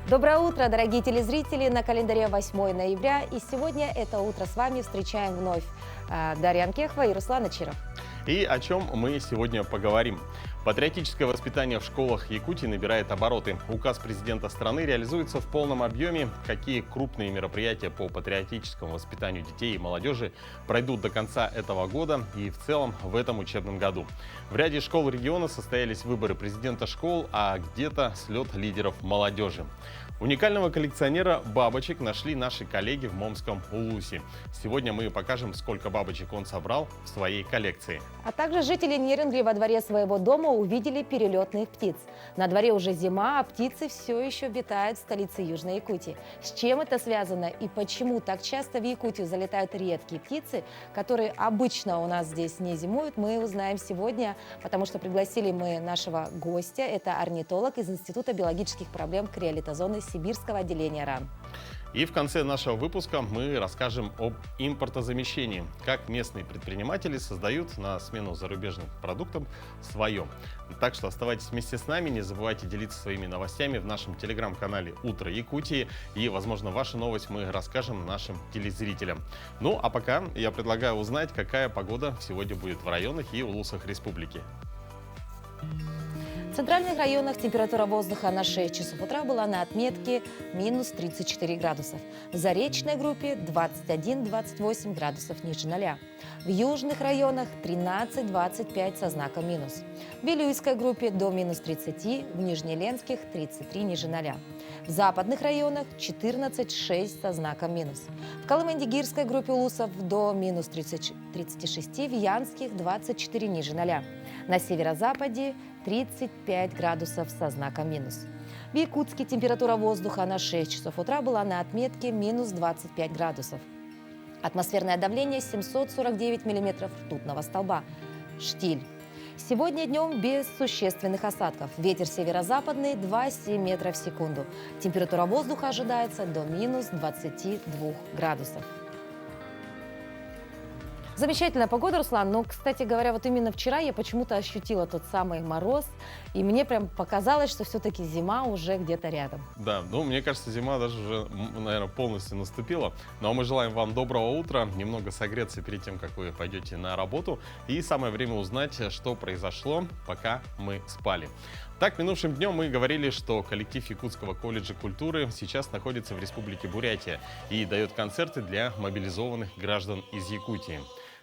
Доброе утро, дорогие телезрители! На календаре 8 ноября, и сегодня это утро с вами встречаем вновь Дарья Анкехова и Руслан Ачиров. И о чем мы сегодня поговорим. Патриотическое воспитание в школах Якутии набирает обороты. Указ президента страны реализуется в полном объеме. Какие крупные мероприятия по патриотическому воспитанию детей и молодежи пройдут до конца этого года и в целом в этом учебном году. В ряде школ региона состоялись выборы президента школ, а где-то слет лидеров молодежи. Уникального коллекционера бабочек нашли наши коллеги в Момском Улусе. Сегодня мы покажем, сколько бабочек он собрал в своей коллекции. А также жители Нерюнгри во дворе своего дома увидели перелетных птиц. На дворе уже зима, а птицы все еще обитают в столице Южной Якутии. С чем это связано и почему так часто в Якутию залетают редкие птицы, которые обычно у нас здесь не зимуют, мы узнаем сегодня, потому что пригласили мы нашего гостя. Это орнитолог из Института биологических проблем криолитозоны Сибирского отделения РАН. И в конце нашего выпуска мы расскажем об импортозамещении, как местные предприниматели создают на смену зарубежным продуктам свое. Так что оставайтесь вместе с нами, не забывайте делиться своими новостями в нашем телеграм-канале «Утро Якутии». И, возможно, вашу новость мы расскажем нашим телезрителям. Ну, а пока я предлагаю узнать, какая погода сегодня будет в районах и улусах республики. В центральных районах температура воздуха на 6 часов утра была на отметке минус 34 градусов. В заречной группе 21-28 градусов ниже 0. В южных районах 13-25 со знаком минус. В Вилюйской группе до минус 30, в Нижнеленских 33 ниже 0. В западных районах 14-6 со знаком минус. В Колымендигирской группе улусов до минус 36, в Янских 24 ниже 0. На северо-западе 35 градусов со знаком минус. В Якутске температура воздуха на 6 часов утра была на отметке минус 25 градусов. Атмосферное давление 749 миллиметров ртутного столба. Штиль. Сегодня днем без существенных осадков. Ветер северо-западный 2,7 метров в секунду. Температура воздуха ожидается до минус 22 градусов. Замечательная погода, Руслан. Но, кстати говоря, вот именно вчера я почему-то ощутила тот самый мороз. И мне прям показалось, что все-таки зима уже где-то рядом. Да, ну, мне кажется, зима даже уже, наверное, полностью наступила. Ну, а мы желаем вам доброго утра, немного согреться перед тем, как вы пойдете на работу. И самое время узнать, что произошло, пока мы спали. Так, минувшим днем мы говорили, что коллектив Якутского колледжа культуры сейчас находится в Республике Бурятия и дает концерты для мобилизованных граждан из Якутии.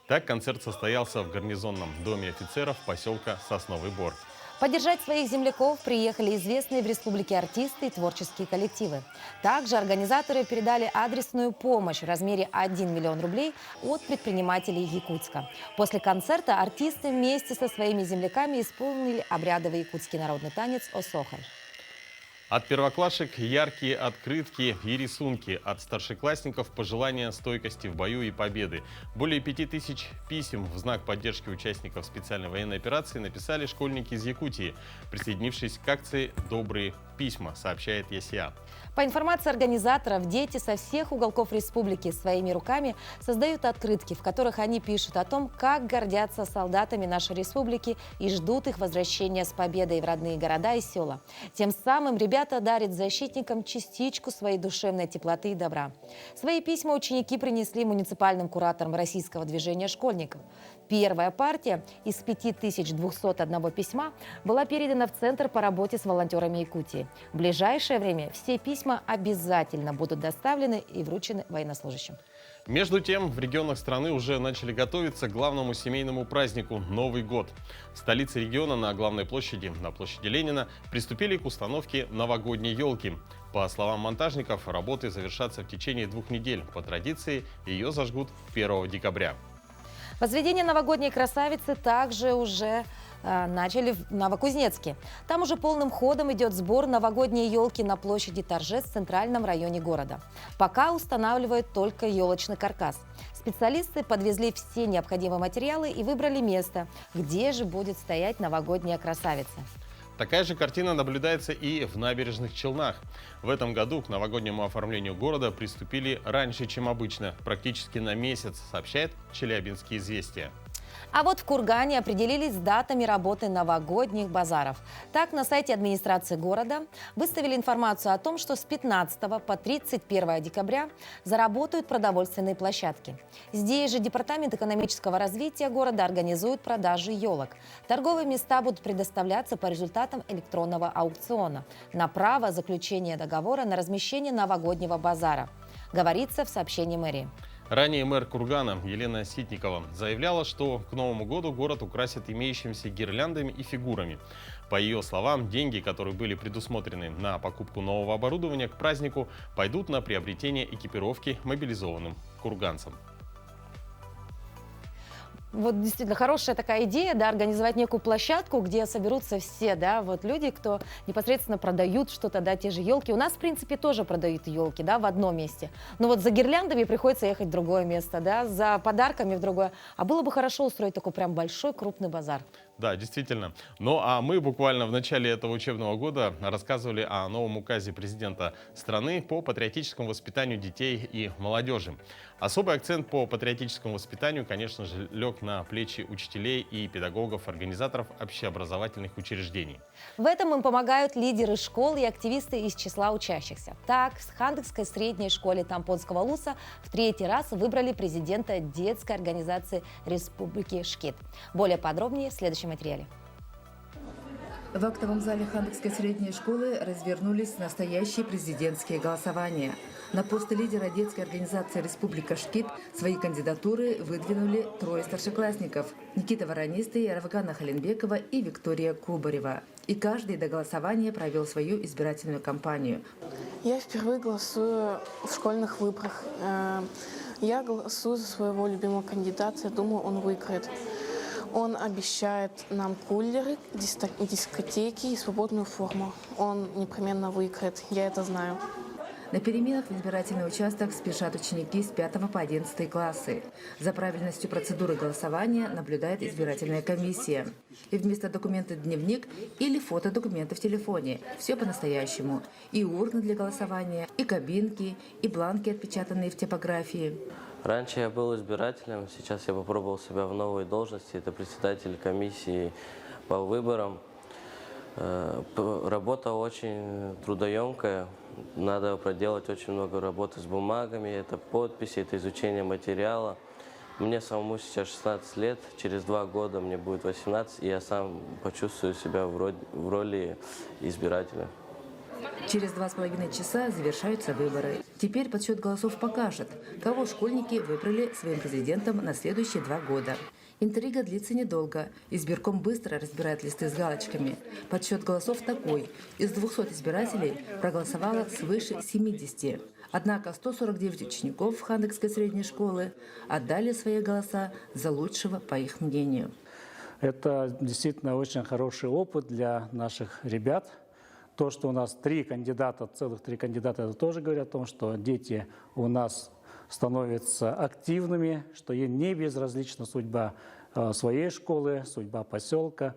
Так, концерт состоялся в гарнизонном доме офицеров поселка Сосновый Бор. Поддержать своих земляков приехали известные в республике артисты и творческие коллективы. Также организаторы передали адресную помощь в размере 1 миллион рублей от предпринимателей Якутска. После концерта артисты вместе со своими земляками исполнили обрядовый якутский народный танец «Осохаль». От первоклашек яркие открытки и рисунки, от старшеклассников пожелания стойкости в бою и победы. Более 5000 писем в знак поддержки участников специальной военной операции написали школьники из Якутии, присоединившись к акции «Добрые письма», сообщает ЕСЯ. По информации организаторов, дети со всех уголков республики своими руками создают открытки, в которых они пишут о том, как гордятся солдатами нашей республики и ждут их возвращения с победой в родные города и села. Тем самым ребята дарят защитникам частичку своей душевной теплоты и добра. Свои письма ученики принесли муниципальным кураторам российского движения школьников. Первая партия из 5201 письма была передана в Центр по работе с волонтерами Якутии. В ближайшее время все письма обязательно будут доставлены и вручены военнослужащим. Между тем, в регионах страны уже начали готовиться к главному семейному празднику – Новый год. В столице региона на главной площади, на площади Ленина, приступили к установке новогодней елки. По словам монтажников, работы завершатся в течение 2 недель. По традиции, ее зажгут 1 декабря. Возведение новогодней красавицы также уже начали в Новокузнецке. Там уже полным ходом идет сбор новогодней елки на площади Торжеств в центральном районе города. Пока устанавливают только елочный каркас. Специалисты подвезли все необходимые материалы и выбрали место, где же будет стоять новогодняя красавица. Такая же картина наблюдается и в Набережных Челнах. В этом году к новогоднему оформлению города приступили раньше, чем обычно, практически на месяц, сообщает Челябинские известия. А вот в Кургане определились с датами работы новогодних базаров. Так, на сайте администрации города выставили информацию о том, что с 15 по 31 декабря заработают продовольственные площадки. Здесь же Департамент экономического развития города организует продажи елок. Торговые места будут предоставляться по результатам электронного аукциона на право заключения договора на размещение новогоднего базара, говорится в сообщении мэрии. Ранее мэр Кургана Елена Ситникова заявляла, что к Новому году город украсит имеющимися гирляндами и фигурами. По ее словам, деньги, которые были предусмотрены на покупку нового оборудования к празднику, пойдут на приобретение экипировки мобилизованным курганцам. Вот действительно хорошая такая идея, да, организовать некую площадку, где соберутся все, да, вот люди, кто непосредственно продают что-то, да, те же елки. У нас, в принципе, тоже продают елки, да, в одном месте. Но вот за гирляндами приходится ехать в другое место, да, за подарками в другое. А было бы хорошо устроить такой прям большой крупный базар. Да, действительно. Ну а мы буквально в начале этого учебного года рассказывали о новом указе президента страны по патриотическому воспитанию детей и молодежи. Особый акцент по патриотическому воспитанию, конечно же, лег на плечи учителей и педагогов, организаторов общеобразовательных учреждений. В этом им помогают лидеры школ и активисты из числа учащихся. Так, в Хандыкской средней школе Тампонского Луса в 3-й раз выбрали президента детской организации Республики Шкит. Более подробнее в следующем материале. В актовом зале Хандыкской средней школы развернулись настоящие президентские голосования. На пост лидера детской организации «Республика Шкит» свои кандидатуры выдвинули 3 старшеклассников – Никита Воронистый, Равгана Халинбекова и Виктория Кубарева. И каждый до голосования провел свою избирательную кампанию. Я впервые голосую в школьных выборах. Я голосую за своего любимого кандидата, я думаю, он выиграет. Он обещает нам кулеры, дискотеки и свободную форму. Он непременно выиграет, я это знаю. На переменах в избирательный участок спешат ученики с 5 по 11 классы. За правильностью процедуры голосования наблюдает избирательная комиссия. И вместо документа «Дневник» или фотодокумента в телефоне. Все по-настоящему. И урны для голосования, и кабинки, и бланки, отпечатанные в типографии. Раньше я был избирателем, сейчас я попробовал себя в новой должности. Это председатель комиссии по выборам. Работа очень трудоемкая. Надо проделать очень много работы с бумагами. Это подписи, это изучение материала. Мне самому сейчас 16 лет, через 2 года мне будет 18, и я сам почувствую себя в роли избирателя. Через 2,5 часа завершаются выборы. Теперь подсчет голосов покажет, кого школьники выбрали своим президентом на следующие 2 года. Интрига длится недолго. Избирком быстро разбирает листы с галочками. Подсчет голосов такой. Из 200 избирателей проголосовало свыше 70. Однако 149 учеников Хандыкской средней школы отдали свои голоса за лучшего, по их мнению. Это действительно очень хороший опыт для наших ребят. То, что у нас 3 кандидата, целых 3 кандидата, это тоже говорит о том, что дети у нас становятся активными, что им не безразлична судьба своей школы, судьба поселка.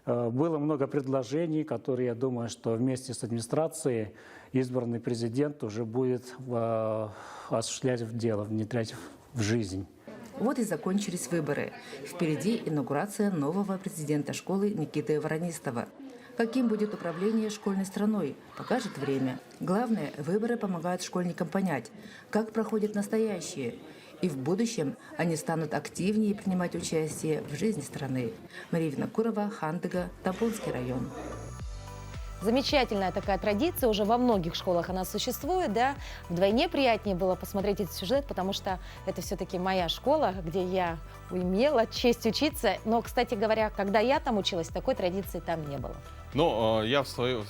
Было много предложений, которые, я думаю, что вместе с администрацией избранный президент уже будет осуществлять в дело, внедрять в жизнь. Вот и закончились выборы. Впереди инаугурация нового президента школы Никиты Воронистого. Каким будет управление школьной страной, покажет время. Главное, выборы помогают школьникам понять, как проходят настоящие. И в будущем они станут активнее принимать участие в жизни страны. Мария Винокурова, Хандыга, Тампонский район. Замечательная такая традиция, уже во многих школах она существует, да. Вдвойне приятнее было посмотреть этот сюжет, потому что это все-таки моя школа, где я имела честь учиться. Но, кстати говоря, когда я там училась, такой традиции там не было. Но я в свою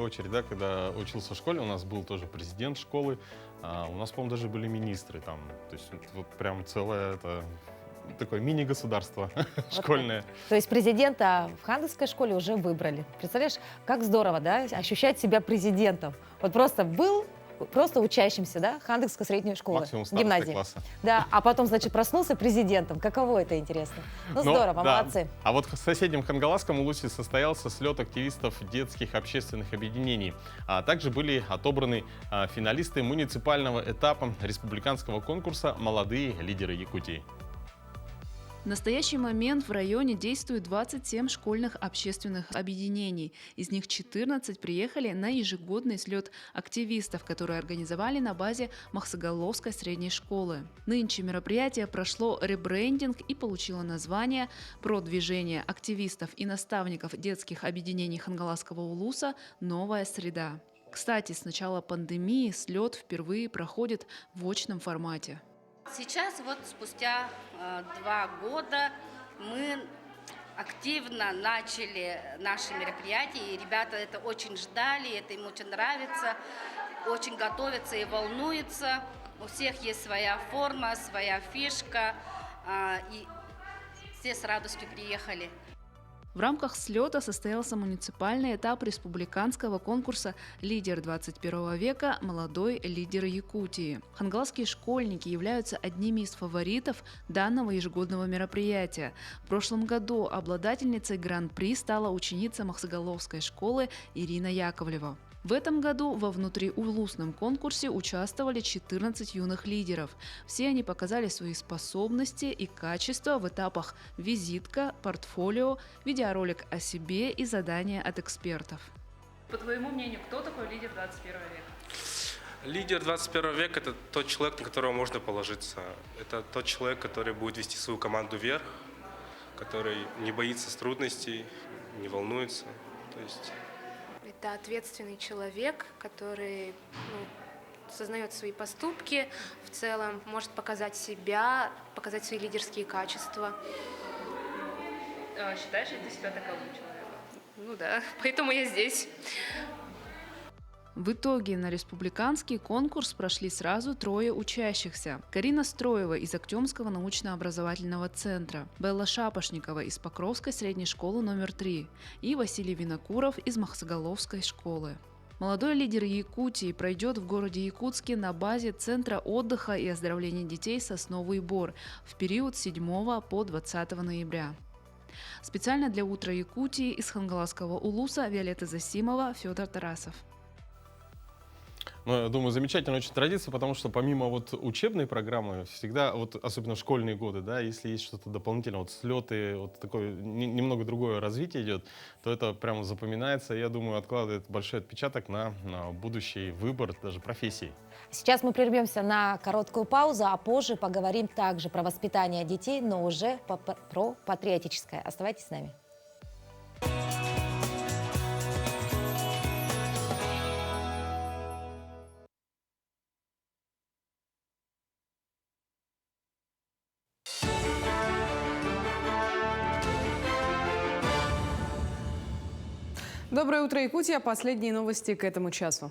очередь, да, когда учился в школе, у нас был тоже президент школы, у нас, по-моему, даже были министры там, то есть вот прям целое это такое мини-государство школьное. То есть президента в Хандыкской школе уже выбрали. Представляешь, как здорово, да, ощущать себя президентом. Вот просто был просто учащимся, да, Хандыкской средней школы, Максимум старшего гимназии. класса. Да, а потом, значит, проснулся президентом. Каково это интересно? Ну, здорово, да. молодцы. А вот в соседнем Хангаласском Улусе состоялся слет активистов детских общественных объединений. А также были отобраны финалисты муниципального этапа республиканского конкурса «Молодые лидеры Якутии». В настоящий момент в районе действует 27 школьных общественных объединений. Из них 14 приехали на ежегодный слет активистов, которые организовали на базе Махсагаловской средней школы. Нынче мероприятие прошло ребрендинг и получило название «Продвижение активистов и наставников детских объединений Хангаласского улуса. Новая среда». Кстати, с начала пандемии слет впервые проходит в очном формате. Сейчас вот спустя 2 года мы активно начали наши мероприятия, и ребята это очень ждали, это им очень нравится, очень готовятся и волнуются. У всех есть своя форма, своя фишка, и все с радостью приехали. В рамках слета состоялся муниципальный этап республиканского конкурса «Лидер 21 века. Молодой лидер Якутии». Хангаласские школьники являются одними из фаворитов данного ежегодного мероприятия. В прошлом году обладательницей гран-при стала ученица Махсагаловской школы Ирина Яковлева. В этом году во внутриулусном конкурсе участвовали 14 юных лидеров. Все они показали свои способности и качества в этапах визитка, портфолио, видеоролик о себе и задания от экспертов. По твоему мнению, кто такой лидер 21 века? Лидер 21 века – это тот человек, на которого можно положиться. Это тот человек, который будет вести свою команду вверх, который не боится трудностей, не волнуется. Это ответственный человек, который сознает свои поступки, в целом может показать себя, показать свои лидерские качества. Считаешь ли ты себя таковым человеком? Ну да, поэтому я здесь. В итоге на республиканский конкурс прошли сразу 3 учащихся. Карина Строева из Актемского научно-образовательного центра, Белла Шапошникова из Покровской средней школы номер 3 и Василий Винокуров из Махсагаловской школы. Молодой лидер Якутии пройдет в городе Якутске на базе Центра отдыха и оздоровления детей «Сосновый Бор» в период с 7 по 20 ноября. Специально для «Утра Якутии» из Хангаласского улуса Виолетта Засимова, Федор Тарасов. Ну, я думаю, замечательная очень традиция, потому что помимо вот учебной программы, всегда, вот особенно в школьные годы, да, если есть что-то дополнительное, вот слеты, вот такое немного другое развитие идет, то это прямо запоминается, я думаю, откладывает большой отпечаток на будущий выбор даже профессии. Сейчас мы прервемся на короткую паузу, а позже поговорим также про воспитание детей, но уже про патриотическое. Оставайтесь с нами. Доброе утро, Якутия. Последние новости к этому часу.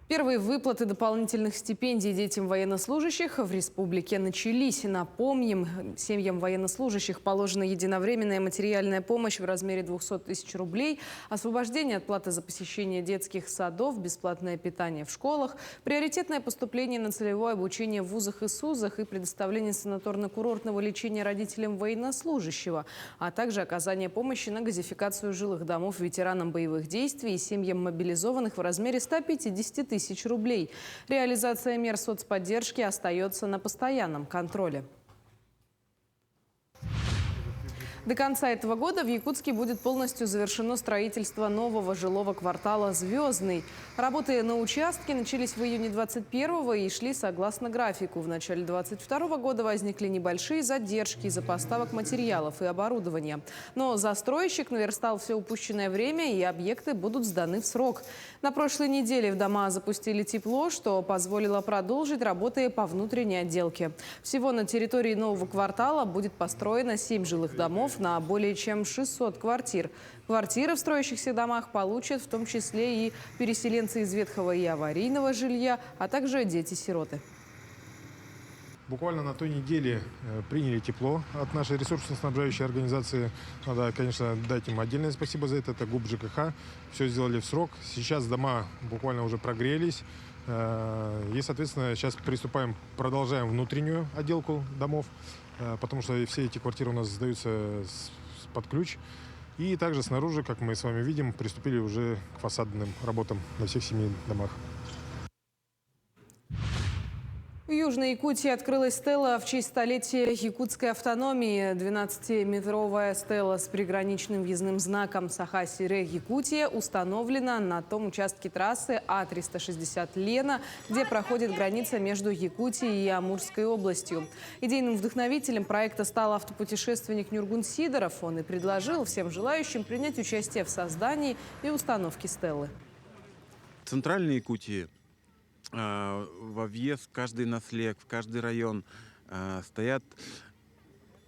Первые выплаты дополнительных стипендий детям военнослужащих в республике начались. Напомним, семьям военнослужащих положена единовременная материальная помощь в размере 200 тысяч рублей, освобождение от платы за посещение детских садов, бесплатное питание в школах, приоритетное поступление на целевое обучение в вузах и СУЗах и предоставление санаторно-курортного лечения родителям военнослужащего, а также оказание помощи на газификацию жилых домов ветеранам боевых действий и семьям мобилизованных в размере 150 тысяч рублей. Реализация мер соцподдержки остается на постоянном контроле. До конца этого года в Якутске будет полностью завершено строительство нового жилого квартала «Звездный». Работы на участке начались в июне 2021 и шли согласно графику. В начале 2022 года возникли небольшие задержки из-за поставок материалов и оборудования. Но застройщик наверстал все упущенное время, и объекты будут сданы в срок. На прошлой неделе в дома запустили тепло, что позволило продолжить работы по внутренней отделке. Всего на территории нового квартала будет построено 7 жилых домов на более чем 600 квартир. Квартиры в строящихся домах получат в том числе и переселенцы из ветхого и аварийного жилья, а также дети-сироты. Буквально на той неделе приняли тепло от нашей ресурсно-снабжающей организации. Надо, конечно, дать им отдельное спасибо за это. Это ГУП ЖКХ. Все сделали в срок. Сейчас дома буквально уже прогрелись. И, соответственно, сейчас продолжаем внутреннюю отделку домов, потому что все эти квартиры у нас сдаются под ключ. И также снаружи, как мы с вами видим, приступили уже к фасадным работам на всех 7 домах. В В Южной Якутии открылась стела в честь столетия якутской автономии. 12-метровая стела с приграничным въездным знаком Саха-Сире-Якутия установлена на том участке трассы А-360 Лена, где проходит граница между Якутией и Амурской областью. Идейным вдохновителем проекта стал автопутешественник Нюргун Сидоров. Он и предложил всем желающим принять участие в создании и установке стелы. В Центральной Якутии во въезд в каждый наслег, в каждый район стоят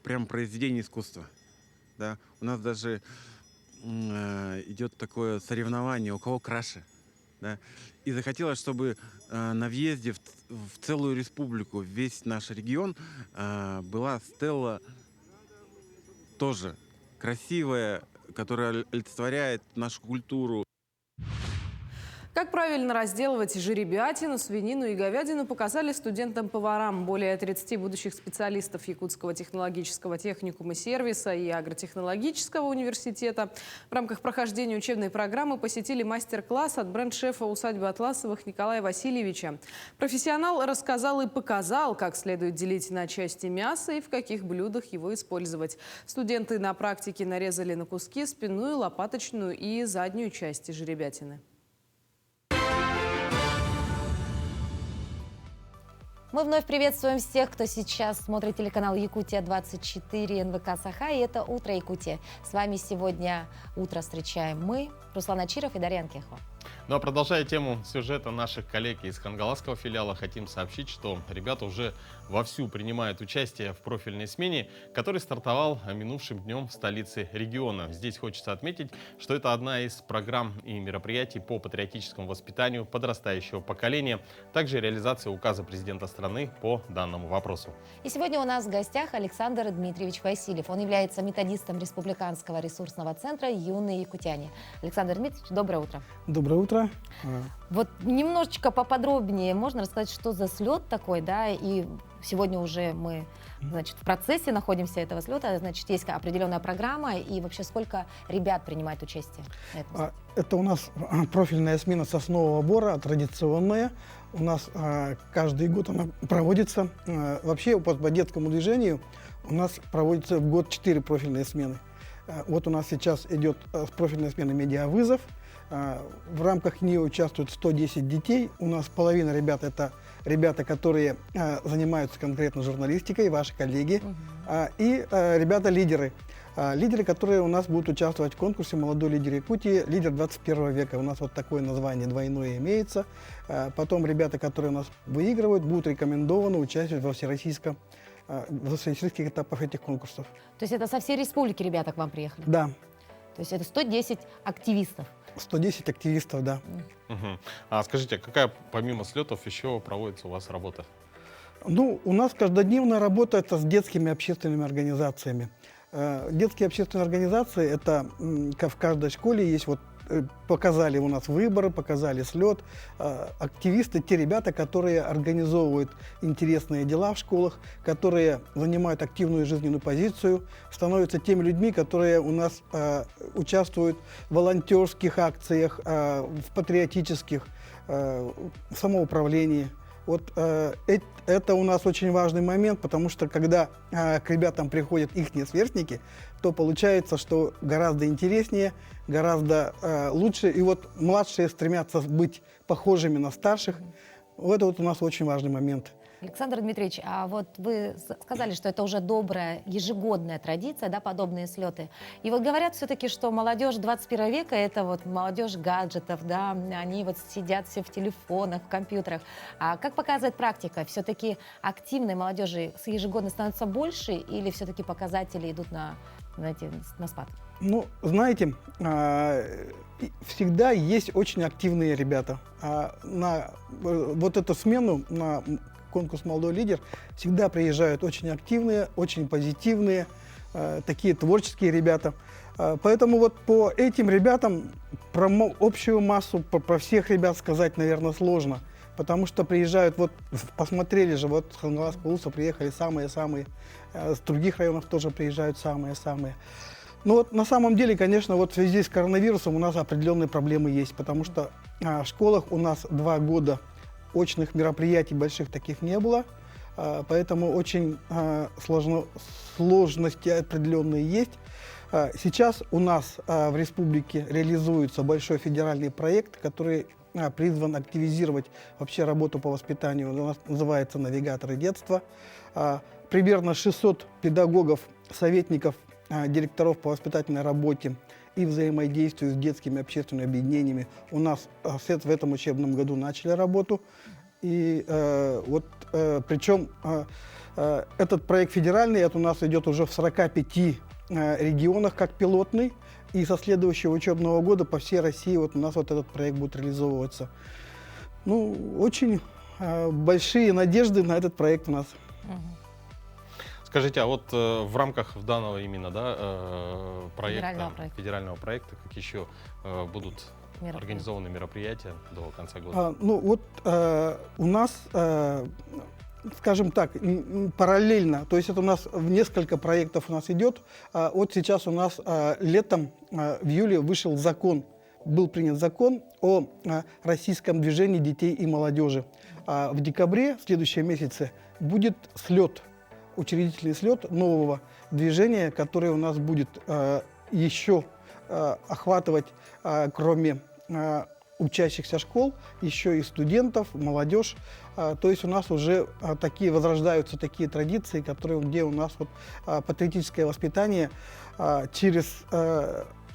прям произведения искусства. Да? У нас даже идет такое соревнование, у кого краше. Да? И захотелось, чтобы на въезде в целую республику, в весь наш регион, была стела тоже красивая, которая олицетворяет нашу культуру. Как правильно разделывать жеребятину, свинину и говядину, показали студентам-поварам. Более 30 будущих специалистов Якутского технологического техникума сервиса и агротехнологического университета в рамках прохождения учебной программы посетили мастер-класс от бренд-шефа усадьбы Атласовых Николая Васильевича. Профессионал рассказал и показал, как следует делить на части мясо и в каких блюдах его использовать. Студенты на практике нарезали на куски спинную, лопаточную и заднюю части жеребятины. Мы вновь приветствуем всех, кто сейчас смотрит телеканал Якутия-24 НВК Саха. И это «Утро Якутия». С вами сегодня утро встречаем мы, Руслан Ачиров и Дарья Анкехова. Ну а продолжая тему сюжета наших коллег из Хангаласского филиала, хотим сообщить, что ребята уже вовсю принимают участие в профильной смене, который стартовал минувшим днем в столице региона. Здесь хочется отметить, что это одна из программ и мероприятий по патриотическому воспитанию подрастающего поколения, также реализация указа президента страны по данному вопросу. И сегодня у нас в гостях Александр Дмитриевич Васильев. Он является методистом Республиканского ресурсного центра «Юные якутяне». Александр Дмитриевич, доброе утро. Доброе утро. Вот немножечко поподробнее можно рассказать, что за слет такой, да, и сегодня уже мы, значит, в процессе находимся этого слета, значит, есть определенная программа, и вообще сколько ребят принимает участие на этом? Это у нас профильная смена соснового бора, традиционная. У нас каждый год она проводится. Вообще по детскому движению у нас проводится в год 4 профильные смены. Вот у нас сейчас идет профильная смена «Медиавызов». В рамках нее участвуют 110 детей. У нас половина ребят — это ребята, которые занимаются конкретно журналистикой, ваши коллеги. И ребята-лидеры. Лидеры, которые у нас будут участвовать в конкурсе «Молодой лидер Якутии», лидер 21 века. У нас вот такое название двойное имеется. Потом ребята, которые у нас выигрывают, будут рекомендованы участвовать во всероссийских этапах этих конкурсов. То есть это со всей республики ребята к вам приехали? Да. То есть это 110 активистов? 110 активистов, да. А скажите, какая помимо слетов еще проводится у вас работа? Ну, у нас каждодневная работа — это с детскими общественными организациями. Детские общественные организации — это в каждой школе есть, вот показали у нас выборы, показали слет. Активисты — те ребята, которые организовывают интересные дела в школах, которые занимают активную жизненную позицию, становятся теми людьми, которые у нас участвуют в волонтерских акциях, в патриотических, в самоуправлении. Вот это у нас очень важный момент, потому что когда к ребятам приходят их сверстники, то получается, что гораздо интереснее, гораздо лучше. И вот младшие стремятся быть похожими на старших. Вот это вот у нас очень важный момент. Александр Дмитриевич, а вот вы сказали, что это уже добрая ежегодная традиция, да, подобные слеты. И вот говорят все-таки, что молодежь 21 века — это вот молодежь гаджетов, да, они вот сидят все в телефонах, в компьютерах. А как показывает практика, все-таки активной молодежи ежегодно становится больше или все-таки показатели идут на спад? Ну, знаете, всегда есть очень активные ребята. На вот эту смену, на конкурс «Молодой лидер», всегда приезжают очень активные, очень позитивные, такие творческие ребята. Поэтому вот по этим ребятам про общую массу, про всех ребят сказать, наверное, сложно. Потому что приезжают, вот посмотрели же, вот с Хангаласского улуса приехали самые-самые, с других районов тоже приезжают самые-самые. Ну вот на самом деле, конечно, вот в связи с коронавирусом у нас определенные проблемы есть, потому что в школах у нас 2 года очных мероприятий больших таких не было, поэтому очень сложности определенные есть. Сейчас у нас в республике реализуется большой федеральный проект, который призван активизировать вообще работу по воспитанию. Он у нас называется «Навигаторы детства». Примерно 600 педагогов, советников, директоров по воспитательной работе и взаимодействию с детскими общественными объединениями у нас в этом учебном году начали работу. И причем этот проект федеральный, это у нас идет уже в 45 регионах как пилотный. И со следующего учебного года по всей России вот у нас вот этот проект будет реализовываться. Ну, очень большие надежды на этот проект у нас. Скажите, а вот в рамках данного именно федерального проекта, как еще будут организованы мероприятия до конца года? У нас, скажем так, параллельно, то есть это у нас несколько проектов у нас идет. Вот сейчас у нас летом, в июле был принят закон о российском движении детей и молодежи. В декабре, в следующем месяце, будет учредительный слет нового движения, которое у нас будет еще охватывать, кроме учащихся школ, еще и студентов, молодежь. То есть у нас уже возрождаются такие традиции, где у нас патриотическое воспитание через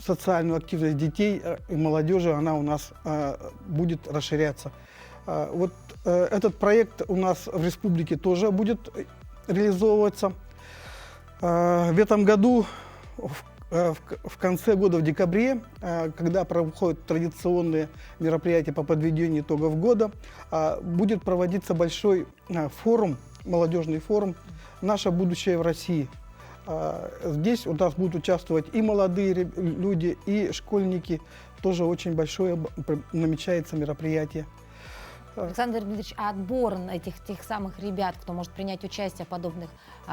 социальную активность детей и молодежи, она у нас будет расширяться. Вот этот проект у нас в республике тоже будет реализовываться. В этом году, в конце года, в декабре, когда проходят традиционные мероприятия по подведению итогов года, будет проводиться большой форум, молодежный форум «Наше будущее в России». Здесь у нас будут участвовать и молодые люди, и школьники. Тоже очень большое намечается мероприятие. Александр Дмитриевич, а отбор тех самых ребят, кто может принять участие в подобных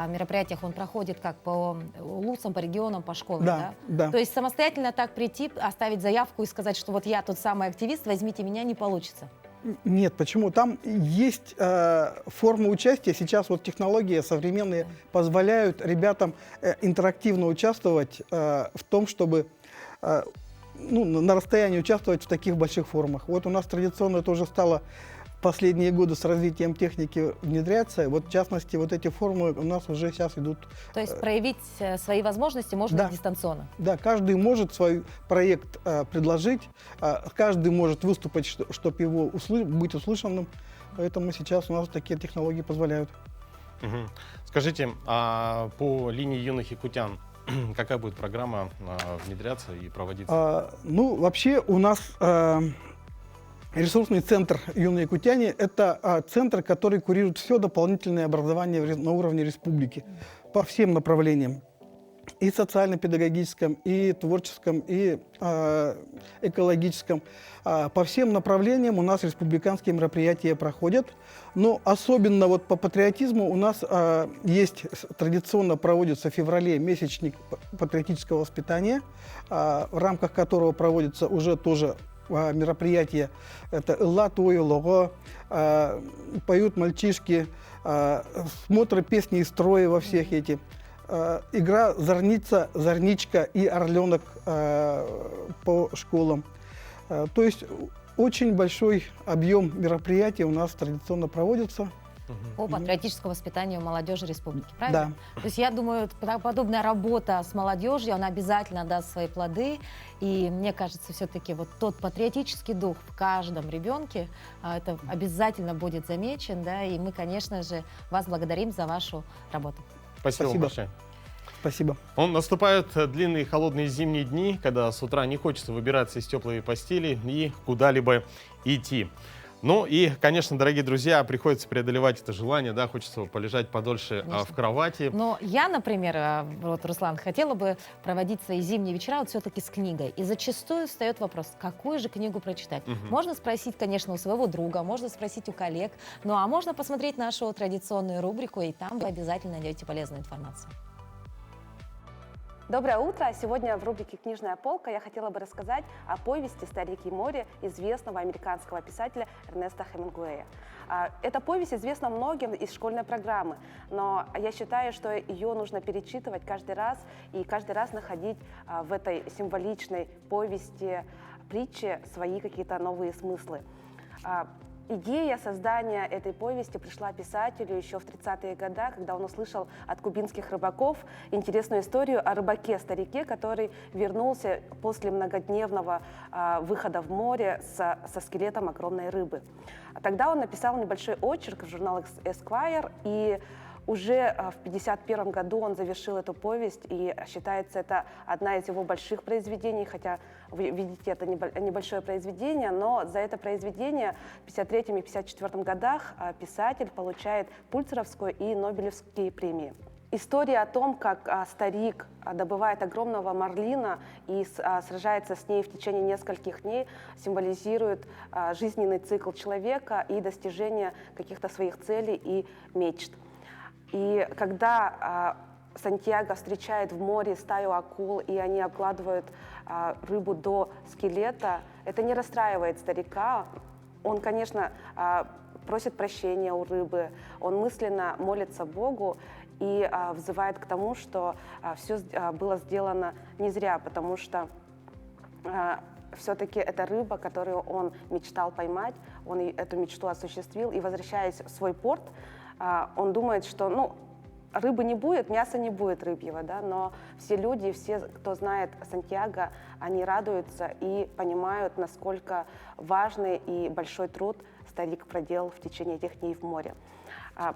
мероприятиях, он проходит как по улусам, по регионам, по школам, да? Да. То есть самостоятельно так прийти, оставить заявку и сказать, что вот я тот самый активист, возьмите меня, не получится? Нет, почему? Там есть формы участия. Сейчас вот технологии современные позволяют ребятам интерактивно участвовать в том, чтобы на расстоянии участвовать в таких больших форумах. Вот у нас традиционно это уже стало в последние годы с развитием техники внедряться. Вот в частности, вот эти форумы у нас уже сейчас идут. То есть проявить свои возможности можно дистанционно? Да, каждый может свой проект предложить, каждый может выступать, чтобы его быть услышанным. Поэтому сейчас у нас такие технологии позволяют. Скажите, а по линии юных якутян какая будет программа внедряться и проводиться? Вообще у нас ресурсный центр «Юные якутяне» – это центр, который курирует все дополнительное образование на уровне республики по всем направлениям. И социально-педагогическом, и творческом, и экологическом. По всем направлениям у нас республиканские мероприятия проходят. Но особенно вот по патриотизму у нас традиционно проводится в феврале месячник патриотического воспитания, в рамках которого проводятся уже тоже мероприятия. Это «Элла твой лого», поют мальчишки, смотры песни из строя во всех этих. Игра «Зорница», «Зорничка» и «Орленок» по школам. То есть очень большой объем мероприятий у нас традиционно проводится. По патриотическому воспитанию молодежи республики, правильно? Да. То есть я думаю, подобная работа с молодежью, она обязательно даст свои плоды. И мне кажется, все-таки вот тот патриотический дух в каждом ребенке, это обязательно будет замечен. Да? И мы, конечно же, вас благодарим за вашу работу. Спасибо большое. Спасибо. Наступают длинные холодные зимние дни, когда с утра не хочется выбираться из теплой постели и куда-либо идти. Ну и, конечно, дорогие друзья, приходится преодолевать это желание, да, хочется полежать подольше в кровати. Но я, например, вот, Руслан, хотела бы проводить свои зимние вечера вот все-таки с книгой. И зачастую встает вопрос, какую же книгу прочитать? Можно спросить, конечно, у своего друга, можно спросить у коллег, ну а можно посмотреть нашу традиционную рубрику, и там вы обязательно найдете полезную информацию. Доброе утро! Сегодня в рубрике «Книжная полка» я хотела бы рассказать о повести «Старик и море» известного американского писателя Эрнеста Хемингуэя. Эта повесть известна многим из школьной программы, но я считаю, что ее нужно перечитывать каждый раз и каждый раз находить в этой символичной повести, притче свои какие-то новые смыслы. Идея создания этой повести пришла писателю еще в 30-е годы, когда он услышал от кубинских рыбаков интересную историю о рыбаке-старике, который вернулся после многодневного выхода в море со скелетом огромной рыбы. Тогда он написал небольшой очерк в журнал Esquire, и уже в 1951 году он завершил эту повесть, и считается это одна из его больших произведений, хотя вы видите, это небольшое произведение, но за это произведение в 1953 и 1954 годах писатель получает Пульцеровскую и Нобелевские премии. История о том, как старик добывает огромного марлина и сражается с ней в течение нескольких дней, символизирует жизненный цикл человека и достижение каких-то своих целей и мечт. И когда Сантьяго встречает в море стаю акул, и они обгладывают рыбу до скелета, это не расстраивает старика. Он, конечно, просит прощения у рыбы, он мысленно молится Богу и взывает к тому, что все было сделано не зря, потому что все-таки это рыба, которую он мечтал поймать, он эту мечту осуществил, и, возвращаясь в свой порт, он думает, что рыбы не будет, мяса не будет рыбьего, да, но все люди, все, кто знает Сантьяго, они радуются и понимают, насколько важный и большой труд старик проделал в течение этих дней в море.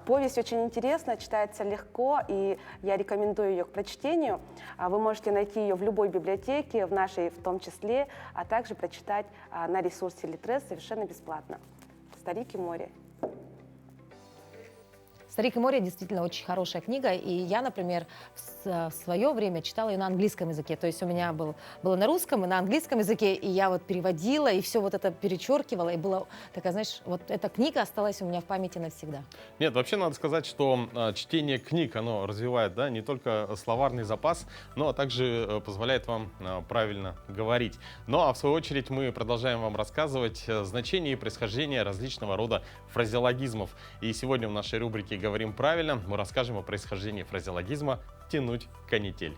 Повесть очень интересна, читается легко, и я рекомендую ее к прочтению. Вы можете найти ее в любой библиотеке, в нашей в том числе, а также прочитать на ресурсе Литрес совершенно бесплатно. «Старик и море». «Старик и море» действительно очень хорошая книга, и я, например, в свое время читала ее на английском языке, то есть у меня было на русском и на английском языке, и я вот переводила, и все вот это перечеркивала, и было такая, знаешь, вот эта книга осталась у меня в памяти навсегда. Нет, вообще надо сказать, что чтение книг, оно развивает, да, не только словарный запас, но также позволяет вам правильно говорить. Ну а в свою очередь мы продолжаем вам рассказывать значение и происхождение различного рода фразеологизмов. И сегодня в нашей рубрике «Говорим правильно» мы расскажем о происхождении фразеологизма «тянуть канитель».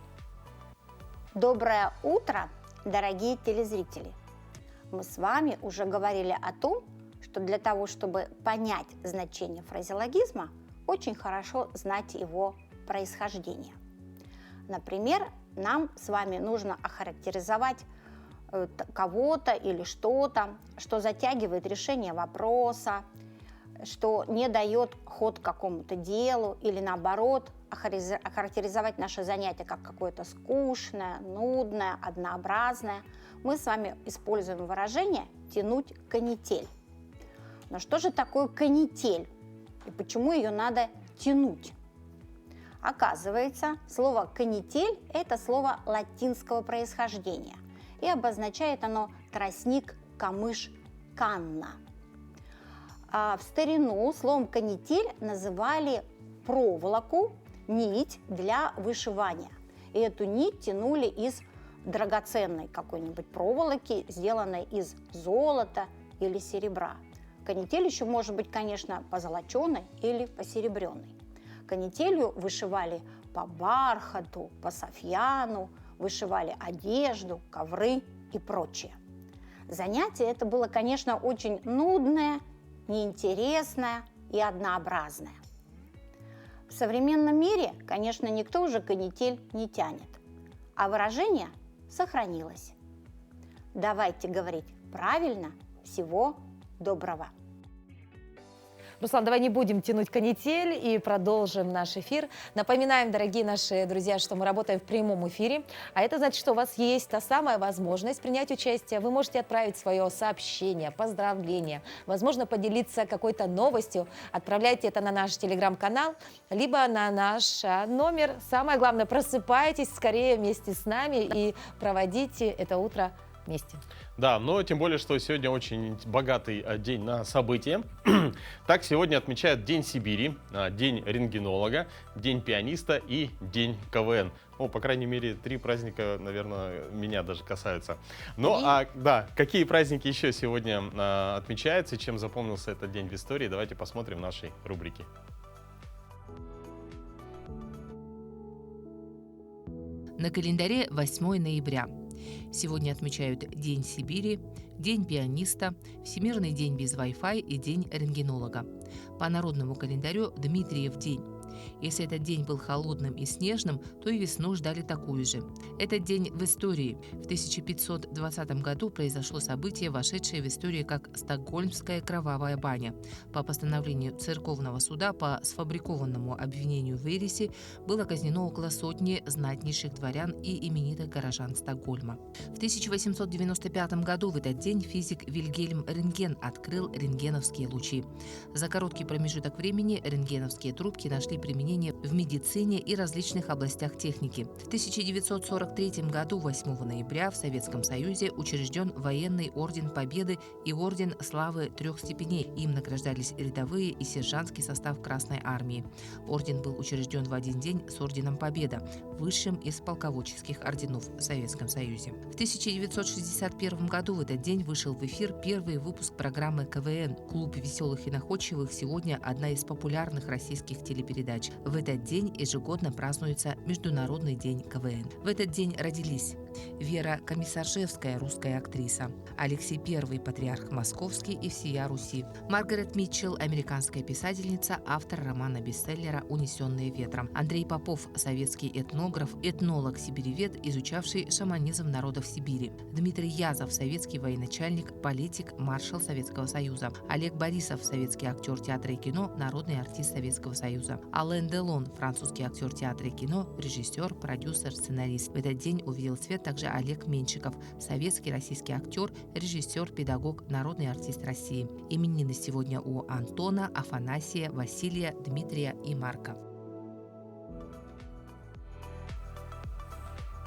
Доброе утро, дорогие телезрители! Мы с вами уже говорили о том, что для того, чтобы понять значение фразеологизма, очень хорошо знать его происхождение. Например, нам с вами нужно охарактеризовать кого-то или что-то, что затягивает решение вопроса, что не дает ход какому-то делу, или наоборот, охарактеризовать наше занятие как какое-то скучное, нудное, однообразное. Мы с вами используем выражение «тянуть канитель». Но что же такое канитель и почему ее надо тянуть? Оказывается, слово «канитель» – это слово латинского происхождения, и обозначает оно тростник, камыш, канна. А в старину словом «канитель» называли проволоку, нить для вышивания. И эту нить тянули из драгоценной какой-нибудь проволоки, сделанной из золота или серебра. Канитель еще может быть, конечно, позолоченной или посеребренной. Канителью вышивали по бархату, по софьяну, вышивали одежду, ковры и прочее. Занятие это было, конечно, очень нудное, неинтересное и однообразное. В современном мире, конечно, никто уже канитель не тянет, а выражение сохранилось. Давайте говорить правильно. Всего доброго! Руслан, давай не будем тянуть канитель и продолжим наш эфир. Напоминаем, дорогие наши друзья, что мы работаем в прямом эфире, а это значит, что у вас есть та самая возможность принять участие. Вы можете отправить свое сообщение, поздравление, возможно, поделиться какой-то новостью. Отправляйте это на наш телеграм-канал, либо на наш номер. Самое главное, просыпайтесь скорее вместе с нами и проводите это утро вместе. Да, но тем более, что сегодня очень богатый день на события. Так, сегодня отмечают День Сибири, День рентгенолога, День пианиста и День КВН. Ну, по крайней мере, 3 праздника, наверное, меня даже касаются. Ну, да, какие праздники еще сегодня отмечаются и чем запомнился этот день в истории, давайте посмотрим в нашей рубрике. На календаре 8 ноября. Сегодня отмечают День Сибири, День пианиста, Всемирный день без Wi-Fi и День рентгенолога. По народному календарю Дмитриев день. Если этот день был холодным и снежным, то и весну ждали такую же. Этот день в истории. В 1520 году произошло событие, вошедшее в историю как Стокгольмская кровавая баня. По постановлению церковного суда по сфабрикованному обвинению в ереси было казнено около сотни знатнейших дворян и именитых горожан Стокгольма. В 1895 году в этот день физик Вильгельм Рентген открыл рентгеновские лучи. За короткий промежуток времени рентгеновские трубки нашли применение в медицине и различных областях техники. В 1943 году, 8 ноября, в Советском Союзе учрежден военный орден Победы и орден Славы 3 степеней. Им награждались рядовые и сержантский состав Красной Армии. Орден был учрежден в один день с орденом Победа, высшим из полководческих орденов в Советском Союзе. В 1961 году в этот день вышел в эфир первый выпуск программы КВН. Клуб веселых и находчивых сегодня одна из популярных российских телепередач. В этот день ежегодно празднуется Международный день КВН. В этот день родились Вера Комиссаржевская, русская актриса, Алексей I, патриарх Московский и всея Руси, Маргарет Митчелл, американская писательница, автор романа-бестселлера «Унесенные ветром», Андрей Попов, советский этнограф, этнолог, сибиревед, изучавший шаманизм народов Сибири, Дмитрий Язов, советский военачальник, политик, маршал Советского Союза, Олег Борисов, советский актер театра и кино, народный артист Советского Союза, Ален Делон, французский актер театра и кино, режиссер, продюсер, сценарист. В этот день увидел свет также Олег Меньшиков, советский российский актер, режиссер, педагог, народный артист России. Именины сегодня у Антона, Афанасия, Василия, Дмитрия и Марка.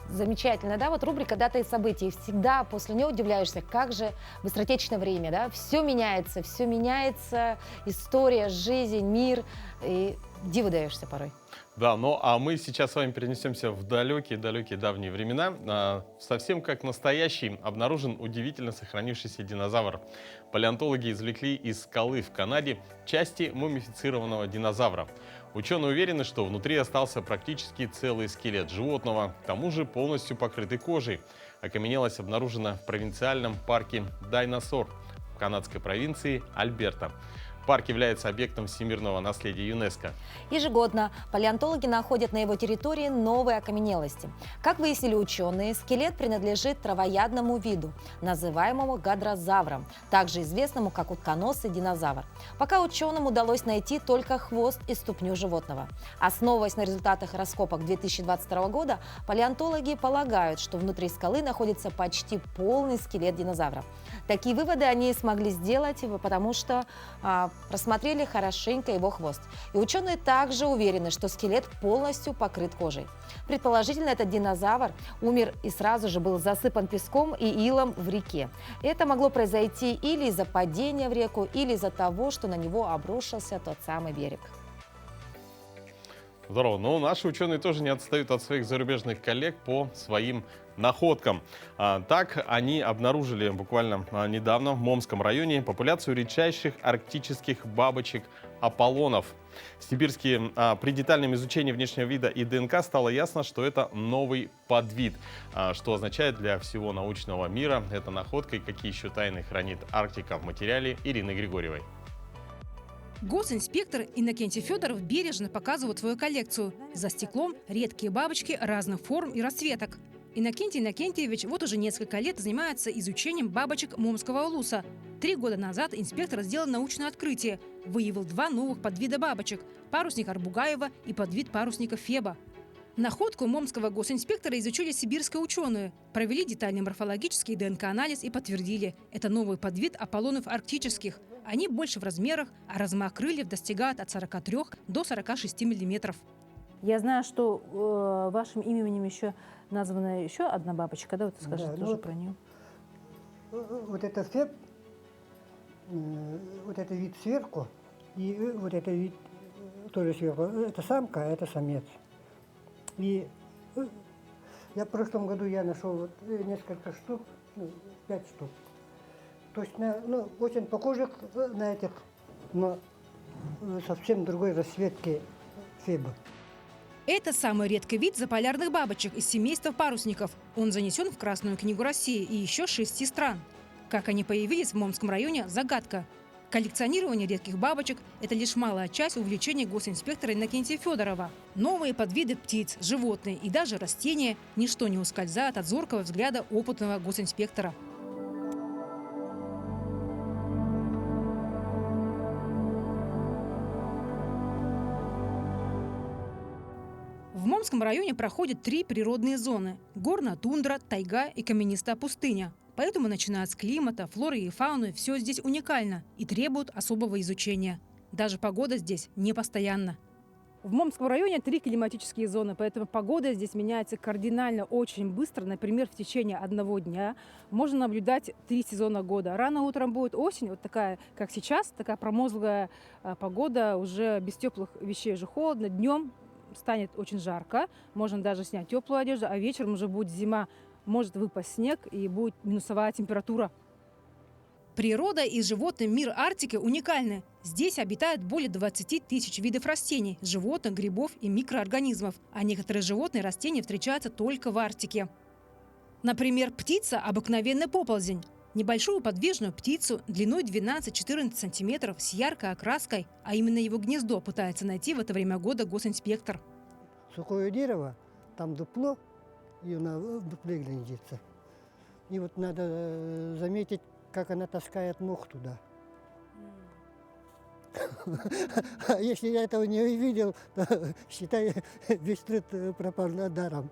Замечательно, да, вот рубрика «Дата и события». Всегда после нее удивляешься, как же быстротечно время, да, все меняется, история, жизнь, мир, и диву даешься порой. Да, ну а мы сейчас с вами перенесемся в далекие-далекие давние времена. Совсем как настоящий обнаружен удивительно сохранившийся динозавр. Палеонтологи извлекли из скалы в Канаде части мумифицированного динозавра. Ученые уверены, что внутри остался практически целый скелет животного, к тому же полностью покрытый кожей. Окаменелость обнаружена в провинциальном парке Дайносор в канадской провинции Альберта. Парк является объектом всемирного наследия ЮНЕСКО. Ежегодно палеонтологи находят на его территории новые окаменелости. Как выяснили ученые, скелет принадлежит травоядному виду, называемому гадрозавром, также известному как утконосый динозавр. Пока ученым удалось найти только хвост и ступню животного. Основываясь на результатах раскопок 2022 года, палеонтологи полагают, что внутри скалы находится почти полный скелет динозавра. Такие выводы они смогли сделать, потому что просмотрели хорошенько его хвост. И ученые также уверены, что скелет полностью покрыт кожей. Предположительно, этот динозавр умер и сразу же был засыпан песком и илом в реке. Это могло произойти или из-за падения в реку, или из-за того, что на него обрушился тот самый берег. Здорово. Но наши ученые тоже не отстают от своих зарубежных коллег по своим находкам. Так, они обнаружили буквально недавно в Момском районе популяцию редчайших арктических бабочек аполлонов. При детальном изучении внешнего вида и ДНК стало ясно, что это новый подвид, что означает для всего научного мира эта находка и какие еще тайны хранит Арктика в материале Ирины Григорьевой. Госинспектор Иннокентий Федоров бережно показывает свою коллекцию. За стеклом редкие бабочки разных форм и расцветок. Иннокентий Иннокентьевич вот уже несколько лет занимается изучением бабочек Момского улуса. 3 года назад инспектор сделал научное открытие. Выявил 2 новых подвида бабочек – парусник Арбугаева и подвид парусника Феба. Находку момского госинспектора изучили сибирские ученые. Провели детальный морфологический ДНК-анализ и подтвердили – это новый подвид аполлонов арктических. Они больше в размерах, а размах крыльев достигает от 43 до 46 миллиметров. Я знаю, что вашим именем еще названа еще одна бабочка, да? Вот скажите тоже про нее. вот этот феб, вот этот вид сверху, и вот этот вид тоже сверху. Это самка, а это самец. И я в прошлом году я нашел вот несколько штук, 5 штук. Точно, очень похожих на этих, но совсем другой расцветки феба. Это самый редкий вид заполярных бабочек из семейства парусников. Он занесен в Красную книгу России и еще 6 стран. Как они появились в Момском районе – загадка. Коллекционирование редких бабочек – это лишь малая часть увлечения госинспектора Иннокентия Федорова. Новые подвиды птиц, животные и даже растения – ничто не ускользает от зоркого взгляда опытного госинспектора. В Момском районе проходят 3 природные зоны – горная тундра, тайга и каменистая пустыня. Поэтому, начиная с климата, флоры и фауны, все здесь уникально и требует особого изучения. Даже погода здесь непостоянна. В Момском районе 3 климатические зоны, поэтому погода здесь меняется кардинально очень быстро. Например, в течение 1 дня можно наблюдать 3 сезона года. Рано утром будет осень, вот такая, как сейчас, такая промозглая погода, уже без теплых вещей уже холодно. Днем станет очень жарко, можно даже снять теплую одежду, а вечером уже будет зима, может выпасть снег и будет минусовая температура. Природа и животный мир Арктики уникальны. Здесь обитают более 20 тысяч видов растений, животных, грибов и микроорганизмов, а некоторые животные и растения встречаются только в Арктике. Например, птица – обыкновенный поползень. Небольшую подвижную птицу длиной 12-14 сантиметров с яркой окраской, а именно его гнездо пытается найти в это время года госинспектор. Сухое дерево, там дупло, и она в дупле гнездится. И вот надо заметить, как она таскает мох туда. А если я этого не увидел, то, считай, весь труд пропал даром.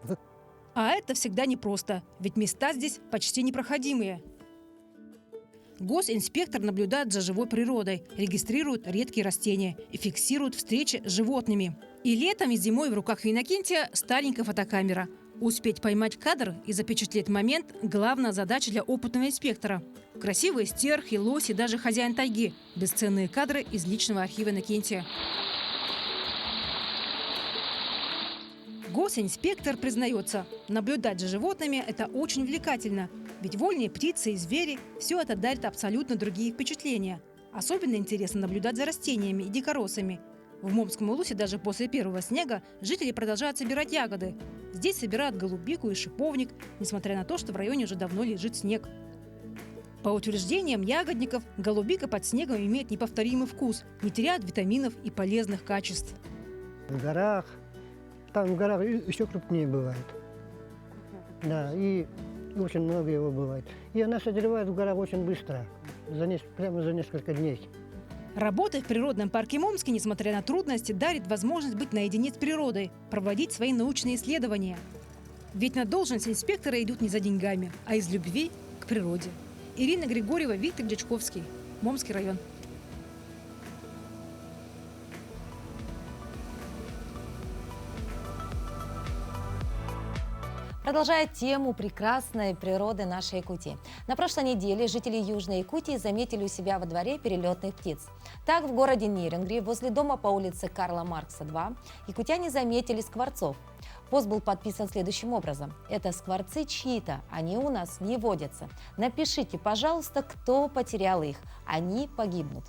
А это всегда непросто, ведь места здесь почти непроходимые. Госинспектор наблюдает за живой природой, регистрирует редкие растения и фиксирует встречи с животными. И летом, и зимой в руках Иннокентия старенькая фотокамера. Успеть поймать кадр и запечатлеть момент – главная задача для опытного инспектора. Красивые стерхи, лоси, даже хозяин тайги – бесценные кадры из личного архива Иннокентия. Госинспектор признается, наблюдать за животными – это очень увлекательно. Ведь вольные птицы и звери – все это дарит абсолютно другие впечатления. Особенно интересно наблюдать за растениями и дикоросами. В Момском улусе даже после первого снега жители продолжают собирать ягоды. Здесь собирают голубику и шиповник, несмотря на то, что в районе уже давно лежит снег. По утверждениям ягодников, голубика под снегом имеет неповторимый вкус, не теряет витаминов и полезных качеств. В горах, там в горах еще крупнее бывает. Да, и очень много его бывает. И она созревает в горах очень быстро, прямо за несколько дней. Работа в природном парке Момске, несмотря на трудности, дарит возможность быть наедине с природой, проводить свои научные исследования. Ведь на должность инспектора идут не за деньгами, а из любви к природе. Ирина Григорьева, Виктор Дячковский, Момский район. Продолжая тему прекрасной природы нашей Якутии. На прошлой неделе жители Южной Якутии заметили у себя во дворе перелетных птиц. Так, в городе Нерюнгри, возле дома по улице Карла Маркса, 2, якутяне заметили скворцов. Пост был подписан следующим образом. Это скворцы чьи-то, они у нас не водятся. Напишите, пожалуйста, кто потерял их. Они погибнут.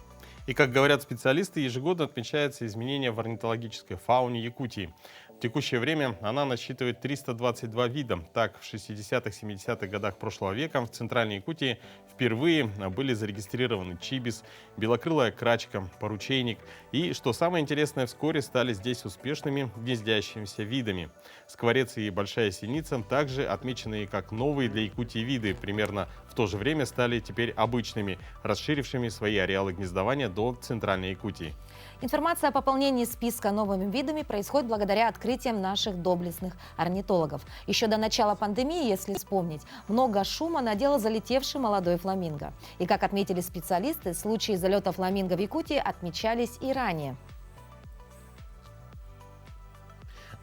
И, как говорят специалисты, ежегодно отмечается изменение в орнитологической фауне Якутии. В текущее время она насчитывает 322 вида. Так, в 60-70-х годах прошлого века в Центральной Якутии впервые были зарегистрированы чибис, белокрылая крачка, поручейник. И, что самое интересное, вскоре стали здесь успешными гнездящимися видами. Скворец и большая синица также отмеченные как новые для Якутии виды. Примерно в то же время стали теперь обычными, расширившими свои ареалы гнездования до Центральной Якутии. Информация о пополнении списка новыми видами происходит благодаря открытиям наших доблестных орнитологов. Еще до начала пандемии, если вспомнить, много шума наделал залетевший молодой фламинго. И, как отметили специалисты, случаи залета фламинго в Якутии отмечались и ранее.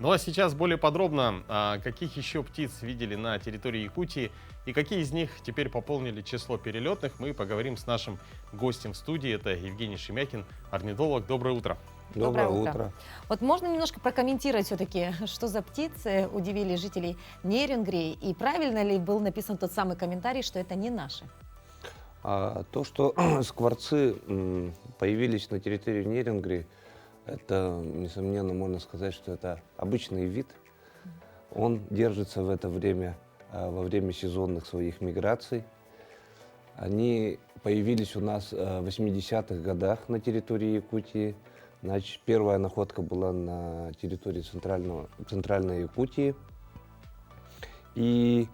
Ну а сейчас более подробно, каких еще птиц видели на территории Якутии и какие из них теперь пополнили число перелетных, мы поговорим с нашим гостем в студии. Это Евгений Шемякин, орнитолог. Доброе утро. Доброе утро. Вот можно немножко прокомментировать все-таки, что за птицы удивили жителей Нерюнгри, и правильно ли был написан тот самый комментарий, что это не наши? То, что скворцы появились на территории Нерюнгри, это, несомненно, можно сказать, что это обычный вид. Он держится в это время, во время сезонных своих миграций. Они появились у нас в 80-х годах на территории Якутии. Значит, первая находка была на территории центральной Якутии. И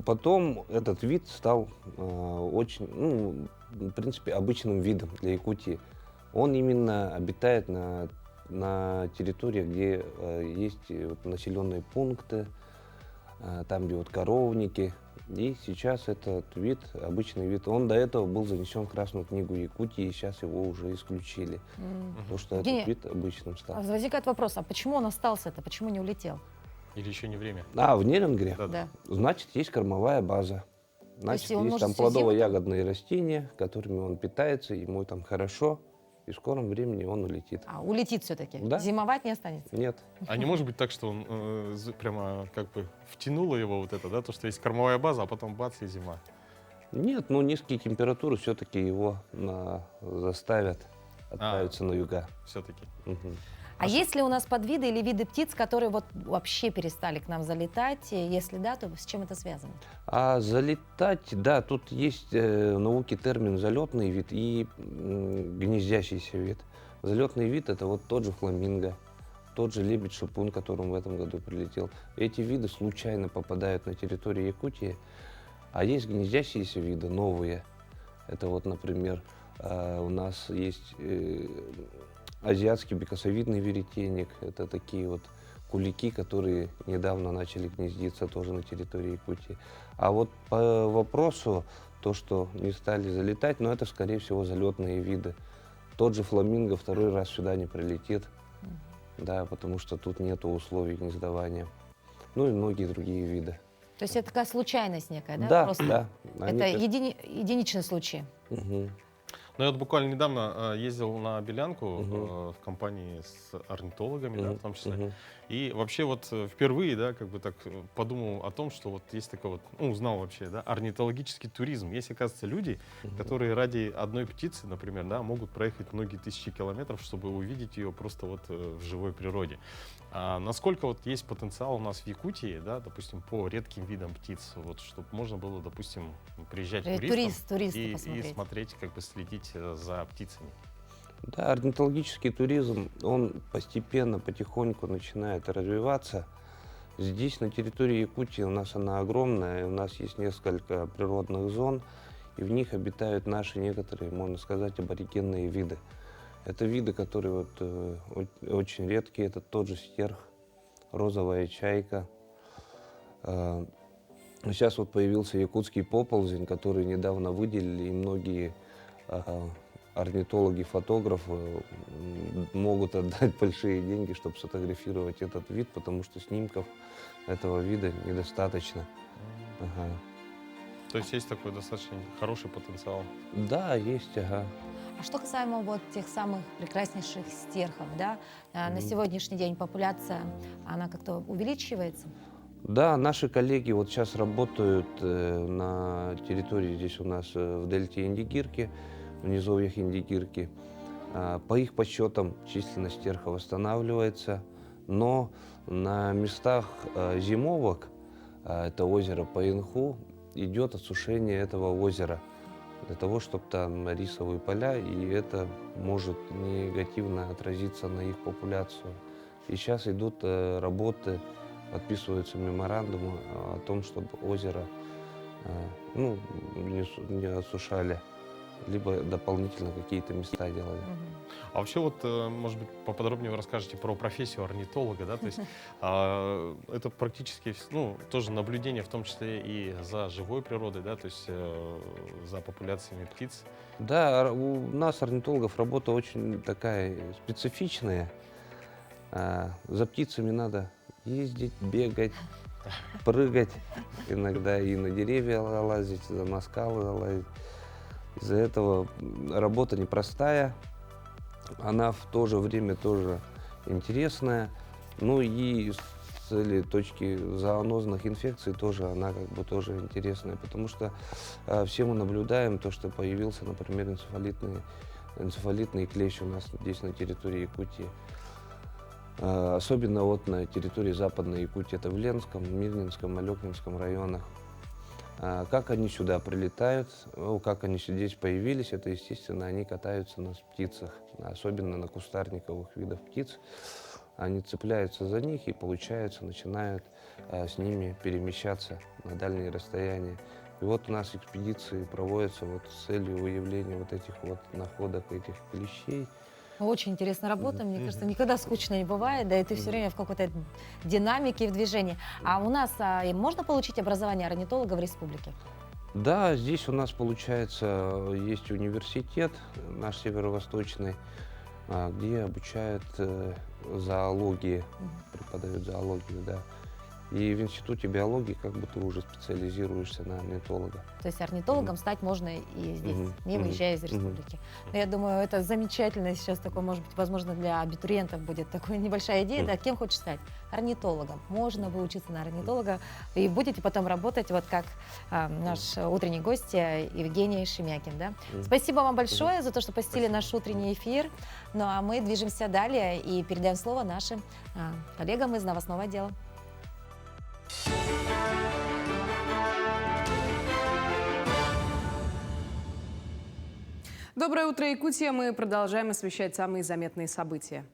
потом этот вид стал очень, в принципе, обычным видом для Якутии. Он именно обитает на территориях, где есть населенные пункты, там, где вот И сейчас этот вид, обычный вид, он до этого был занесен в Красную книгу Якутии, и сейчас его уже исключили. Потому что этот вид обычным стал. Возникает вопрос, а почему он остался-то, почему не улетел? Или еще не время? В Нерюнгри? Да. Значит, есть кормовая база. Значит, есть там плодово-ягодные растения, которыми он питается, ему там хорошо. И в скором времени он улетит. Улетит все-таки? Да. Зимовать не останется? Нет. А не может быть так, что он прямо как бы втянуло его вот это, да, то, что есть кормовая база, а потом бац и зима? Нет, низкие температуры все-таки его заставят отправиться на юга. Все-таки. А есть ли у нас подвиды или виды птиц, которые вот вообще перестали к нам залетать? И если да, то с чем это связано? Залетать, да, тут есть в науке термин залетный вид и гнездящийся вид. Залетный вид — это вот тот же фламинго, тот же лебедь-шипун, который в этом году прилетел. Эти виды случайно попадают на территорию Якутии, а есть гнездящиеся виды, новые. Это вот, например, у нас есть азиатский бекасовидный веретенник. Это такие вот кулики, которые недавно начали гнездиться тоже на территории Якутии. А вот по вопросу, то, что не стали залетать, это, скорее всего, залетные виды. Тот же фламинго второй раз сюда не прилетит, да, потому что тут нет условий гнездования. И многие другие виды. То есть это такая случайность некая, да? Да, просто? да. Это единичные случаи. Я вот буквально недавно ездил на Белянку в компании с орнитологами, да, в том числе. И вообще вот впервые, да, как бы так подумал о том, что вот есть такой вот, узнал вообще, да, орнитологический туризм. Есть, оказывается, люди, которые ради одной птицы, например, да, могут проехать многие тысячи километров, чтобы увидеть ее просто вот в живой природе. А насколько вот есть потенциал у нас в Якутии, да, допустим, по редким видам птиц, вот, чтобы можно было, допустим, приезжать туристам и смотреть, как бы следить за птицами? Да, орнитологический туризм, он постепенно, потихоньку начинает развиваться. Здесь, на территории Якутии, у нас она огромная, у нас есть несколько природных зон, и в них обитают наши некоторые, можно сказать, аборигенные виды. Это виды, которые очень редкие, это тот же стерх, розовая чайка. Сейчас вот появился якутский поползень, который недавно выделили, и многие орнитологи, фотографы могут отдать большие деньги, чтобы сфотографировать этот вид, потому что снимков этого вида недостаточно. То есть есть такой достаточно хороший потенциал? Да, есть, А что касаемо вот тех самых прекраснейших стерхов, да, на сегодняшний день популяция, она как-то увеличивается? Да, наши коллеги вот сейчас работают на территории здесь у нас в дельте Индигирки, в низовьях Индигирки. По их подсчетам численность стерха восстанавливается, но на местах зимовок, это озеро Паинху, идет осушение этого озера для того, чтобы там рисовые поля, и это может негативно отразиться на их популяцию. И сейчас идут работы, подписываются меморандумы о том, чтобы озеро не осушали, либо дополнительно какие-то места делали. А вообще вот, может быть, поподробнее вы расскажете про профессию орнитолога, да, то есть это практически, тоже наблюдение, в том числе и за живой природой, да, то есть за популяциями птиц. Да, у нас, орнитологов, работа очень такая специфичная. За птицами надо ездить, бегать, прыгать, иногда и на деревья лазить, на скалы залазить. Из-за этого работа непростая, она в то же время тоже интересная. Ну и с точки зоонозных инфекций тоже она как бы тоже интересная, потому что все мы наблюдаем то, что появился, например, энцефалитный клещ у нас здесь на территории Якутии. Особенно вот на территории Западной Якутии, это в Ленском, Мирнинском, Алекнинском районах. Как они сюда прилетают, как они здесь появились, это, естественно, они катаются на птицах, особенно на кустарниковых видах птиц. Они цепляются за них и, получается, начинают с ними перемещаться на дальние расстояния. И вот у нас экспедиции проводятся вот с целью выявления вот этих вот находок, этих клещей. Очень интересная работа, мне кажется, никогда скучно не бывает, да и ты все время в какой-то динамике и в движении. А у нас можно получить образование орнитолога в республике? Да, здесь у нас, получается, есть университет наш северо-восточный, где обучают зоологии, преподают зоологию, да. И в институте биологии как бы ты уже специализируешься на орнитолога. То есть орнитологом стать можно и здесь, не выезжая из республики. Но я думаю, это замечательно сейчас такое, может быть, возможно, для абитуриентов будет такая небольшая идея. Да, кем хочешь стать? Орнитологом. Можно выучиться на орнитолога и будете потом работать, вот как наш утренний гость Евгений Шемякин. Да? Спасибо вам большое за то, что посетили наш утренний эфир. Ну а мы движемся далее и передаем слово нашим коллегам из новостного отдела. Доброе утро, Якутия. Мы продолжаем освещать самые заметные события.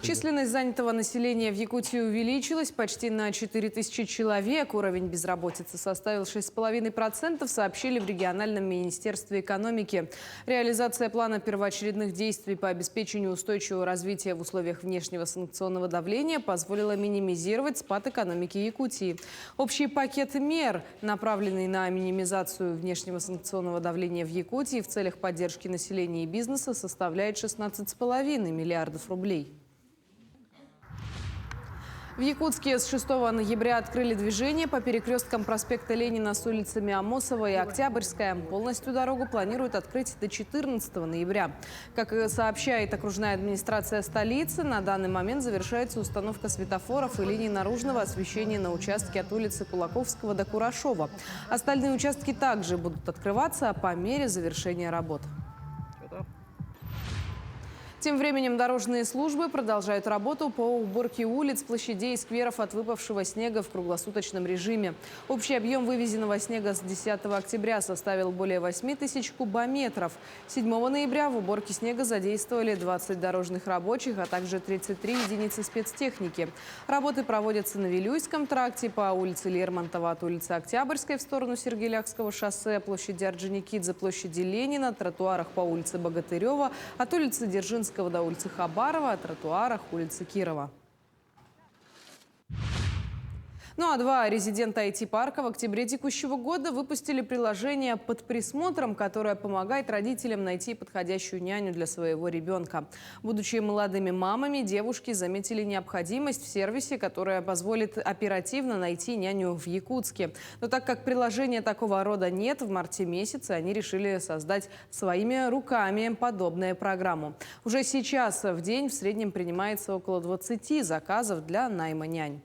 Численность занятого населения в Якутии увеличилась почти на 4000 человек. Уровень безработицы составил 6,5%, сообщили в региональном министерстве экономики. Реализация плана первоочередных действий по обеспечению устойчивого развития в условиях внешнего санкционного давления позволила минимизировать спад экономики Якутии. Общий пакет мер, направленный на минимизацию внешнего санкционного давления в Якутии в целях поддержки населения и бизнеса, составляет 16,5 миллиардов рублей. В Якутске с 6 ноября открыли движение по перекресткам проспекта Ленина с улицами Амосова и Октябрьская. Полностью дорогу планируют открыть до 14 ноября. Как сообщает окружная администрация столицы, на данный момент завершается установка светофоров и линий наружного освещения на участке от улицы Кулаковского до Курашова. Остальные участки также будут открываться по мере завершения работ. Тем временем дорожные службы продолжают работу по уборке улиц, площадей и скверов от выпавшего снега в круглосуточном режиме. Общий объем вывезенного снега с 10 октября составил более 8000 кубометров. 7 ноября в уборке снега задействовали 20 дорожных рабочих, а также 33 единицы спецтехники. Работы проводятся на Вилюйском тракте, по улице Лермонтова от улицы Октябрьской в сторону Сергеляхского шоссе, площади Орджоникидзе, площади Ленина, тротуарах по улице Богатырева, от улицы Дзержинского до улицы Хабарова, о тротуарах улицы Кирова. Ну а два резидента IT-парка в октябре текущего года выпустили приложение «Под присмотром», которое помогает родителям найти подходящую няню для своего ребенка. Будучи молодыми мамами, девушки заметили необходимость в сервисе, которое позволит оперативно найти няню в Якутске. Но так как приложения такого рода нет, в марте месяце они решили создать своими руками подобную программу. Уже сейчас в день в среднем принимается около 20 заказов для найма нянь.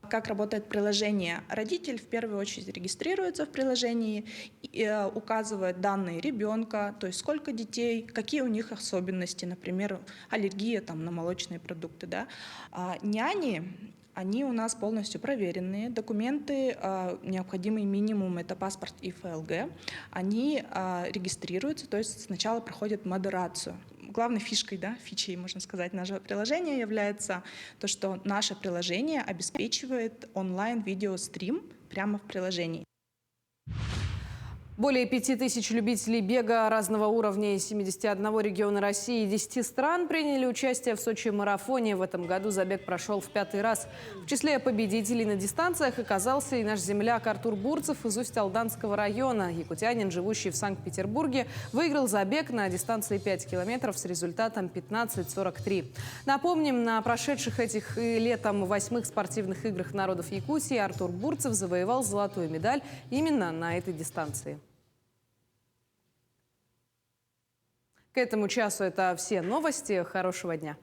Как работает приложение? Родитель в первую очередь регистрируется в приложении, указывает данные ребенка, то есть сколько детей, какие у них особенности, например, аллергия на молочные продукты. Да? Няни, они у нас полностью проверенные. Документы, необходимый минимум, это паспорт и ФЛГ. Они регистрируются, то есть сначала проходят модерацию. Главной фичей, можно сказать, нашего приложения является то, что наше приложение обеспечивает онлайн-видеострим прямо в приложении. Более 5000 любителей бега разного уровня из 71 региона России и 10 стран приняли участие в Сочи-марафоне. В этом году забег прошел в 5-й раз. В числе победителей на дистанциях оказался и наш земляк Артур Бурцев из Усть-Алданского района. Якутянин, живущий в Санкт-Петербурге, выиграл забег на дистанции 5 километров с результатом 15:43. Напомним, на прошедших этих летом 8-х спортивных играх народов Якутии Артур Бурцев завоевал золотую медаль именно на этой дистанции. К этому часу это все новости. Хорошего дня.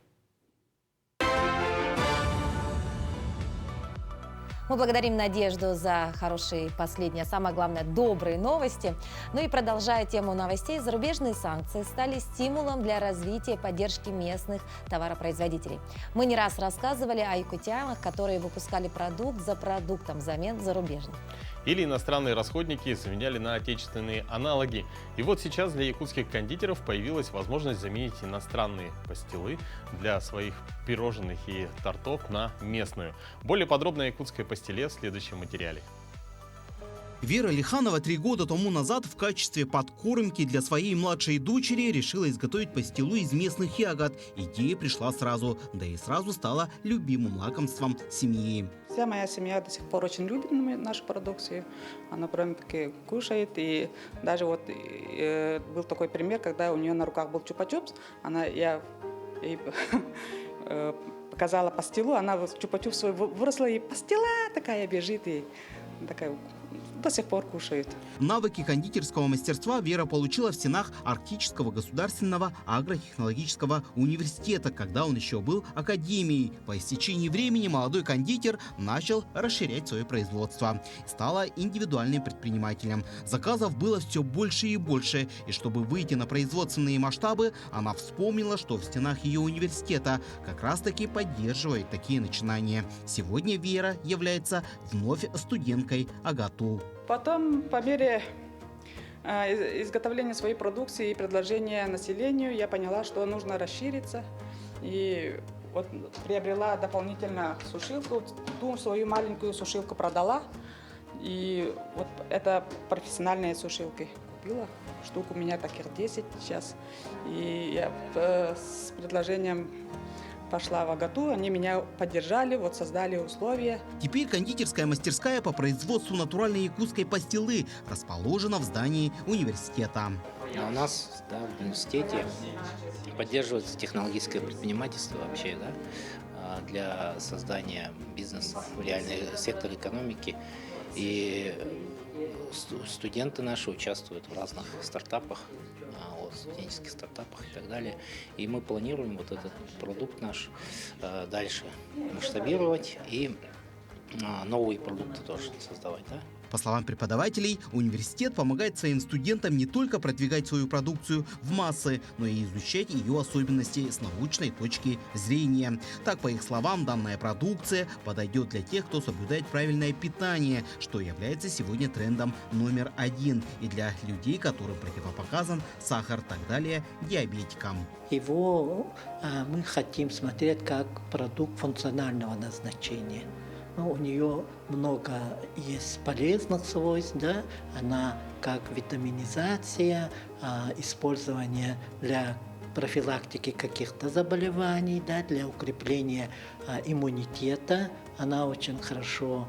Мы благодарим Надежду за хорошие последние, а самое главное, добрые новости. Ну и продолжая тему новостей, зарубежные санкции стали стимулом для развития и поддержки местных товаропроизводителей. Мы не раз рассказывали о якутянах, которые выпускали продукт за продуктом взамен зарубежных. Или иностранные расходники заменяли на отечественные аналоги. И вот сейчас для якутских кондитеров появилась возможность заменить иностранные пастилы для своих пирожных и тортов на местную. Более подробно о якутской пастиле в следующем материале. Вера Лиханова 3 года тому назад в качестве подкормки для своей младшей дочери решила изготовить пастилу из местных ягод. Идея пришла сразу, да и сразу стала любимым лакомством семьи. Вся моя семья до сих пор очень любит нашу продукцию. Она прям-таки кушает. И даже вот был такой пример, когда у нее на руках был чупа-чупс. Я ей показала пастилу, она чупа-чупс свой выросла, и пастила такая бежит, и такая до сих пор кушает. Навыки кондитерского мастерства Вера получила в стенах Арктического государственного агротехнологического университета, когда он еще был академией. По истечении времени молодой кондитер начал расширять свое производство. Стала индивидуальным предпринимателем. Заказов было все больше и больше. И чтобы выйти на производственные масштабы, она вспомнила, что в стенах ее университета как раз-таки поддерживает такие начинания. Сегодня Вера является вновь студенткой АГАТУ. Потом, по мере изготовления своей продукции и предложения населению, я поняла, что нужно расшириться. И вот приобрела дополнительно сушилку, ту свою маленькую сушилку продала. И вот это профессиональные сушилки купила. Штук у меня таких 10 сейчас. И я с предложением пошла в АГАТУ, они меня поддержали, вот создали условия. Теперь кондитерская мастерская по производству натуральной якутской пастилы расположена в здании университета. У нас в университете поддерживается технологическое предпринимательство вообще, для создания бизнеса в реальный сектор экономики. И студенты наши участвуют в разных стартапах, студенческих стартапах и так далее. И мы планируем вот этот продукт наш дальше масштабировать и новые продукты тоже создавать. По словам преподавателей, университет помогает своим студентам не только продвигать свою продукцию в массы, но и изучать ее особенности с научной точки зрения. Так, по их словам, данная продукция подойдет для тех, кто соблюдает правильное питание, что является сегодня трендом номер 1, и для людей, которым противопоказан сахар, так далее, диабетикам. Его мы хотим смотреть как продукт функционального назначения. У нее много есть полезных свойств, она как витаминизация, использование для профилактики каких-то заболеваний, для укрепления иммунитета. Она очень хорошо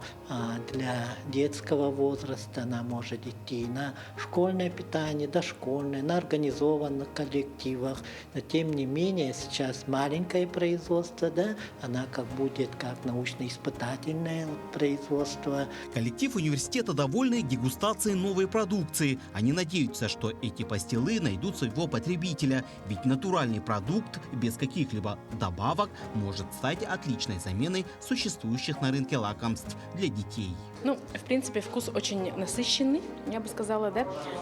для детского возраста, она может идти на школьное питание, дошкольное, на организованных коллективах. Но тем не менее сейчас маленькое производство, она будет как научно-испытательное производство. Коллектив университета довольны дегустацией новой продукции. Они надеются, что эти пастилы найдут своего потребителя, ведь натуральный продукт без каких-либо добавок может стать отличной заменой существующих на рынке лакомств для детей. В принципе, вкус очень насыщенный, я бы сказала,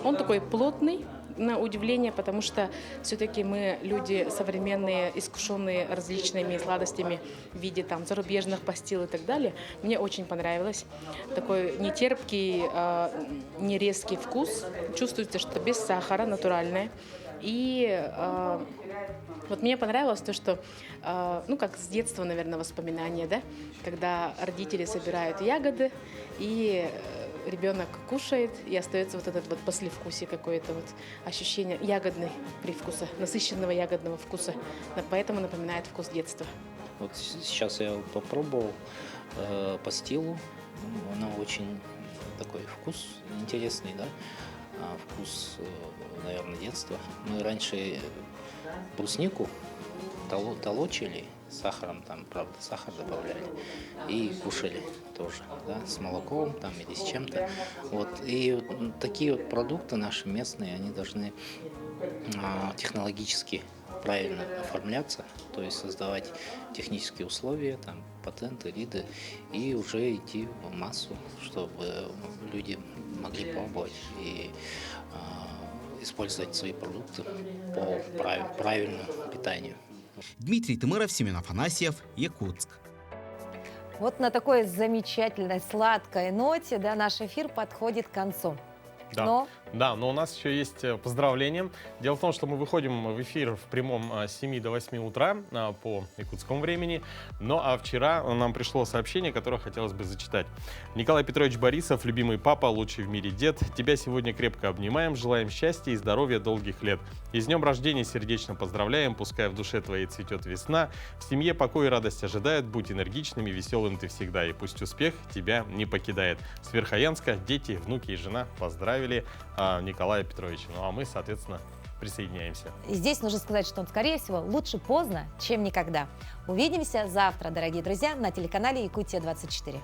Он такой плотный, на удивление, потому что все-таки мы люди современные, искушенные различными сладостями в виде зарубежных пастил и так далее. Мне очень понравилось. Такой не терпкий, не резкий вкус. Чувствуется, что без сахара, натуральное. И вот мне понравилось то, что, как с детства, наверное, воспоминания, когда родители собирают ягоды и ребенок кушает, и остается вот этот вот послевкусие, какое-то вот ощущение ягодной привкуса, насыщенного ягодного вкуса. Поэтому напоминает вкус детства. Вот сейчас я попробовал пастилу. Она очень такой вкус интересный, да? Вкус, наверное, детства. Мы раньше бруснику толочили с сахаром, там, правда, сахар добавляли, и кушали тоже, да, с молоком там или с чем-то. Вот. И такие вот продукты наши местные, они должны технологически правильно оформляться, то есть создавать технические условия, там, патенты, риды, и уже идти в массу, чтобы люди могли пробовать и использовать свои продукты по правильному питанию. Дмитрий Тымыров, Семен Афанасьев, Якутск. Вот на такой замечательной, сладкой ноте, да, наш эфир подходит к концу. Да. Но у нас еще есть поздравления. Дело в том, что мы выходим в эфир в прямом с 7 до 8 утра по якутскому времени. Ну а вчера нам пришло сообщение, которое хотелось бы зачитать. Николай Петрович Борисов, любимый папа, лучший в мире дед. Тебя сегодня крепко обнимаем, желаем счастья и здоровья долгих лет. И с днем рождения сердечно поздравляем, пускай в душе твоей цветет весна. В семье покой и радость ожидают, будь энергичным и веселым ты всегда. И пусть успех тебя не покидает. С Верхоянска дети, внуки и жена поздравили Николая Петровича. Ну а мы, соответственно, присоединяемся. И здесь нужно сказать, что, скорее всего, лучше поздно, чем никогда. Увидимся завтра, дорогие друзья, на телеканале Якутия-24.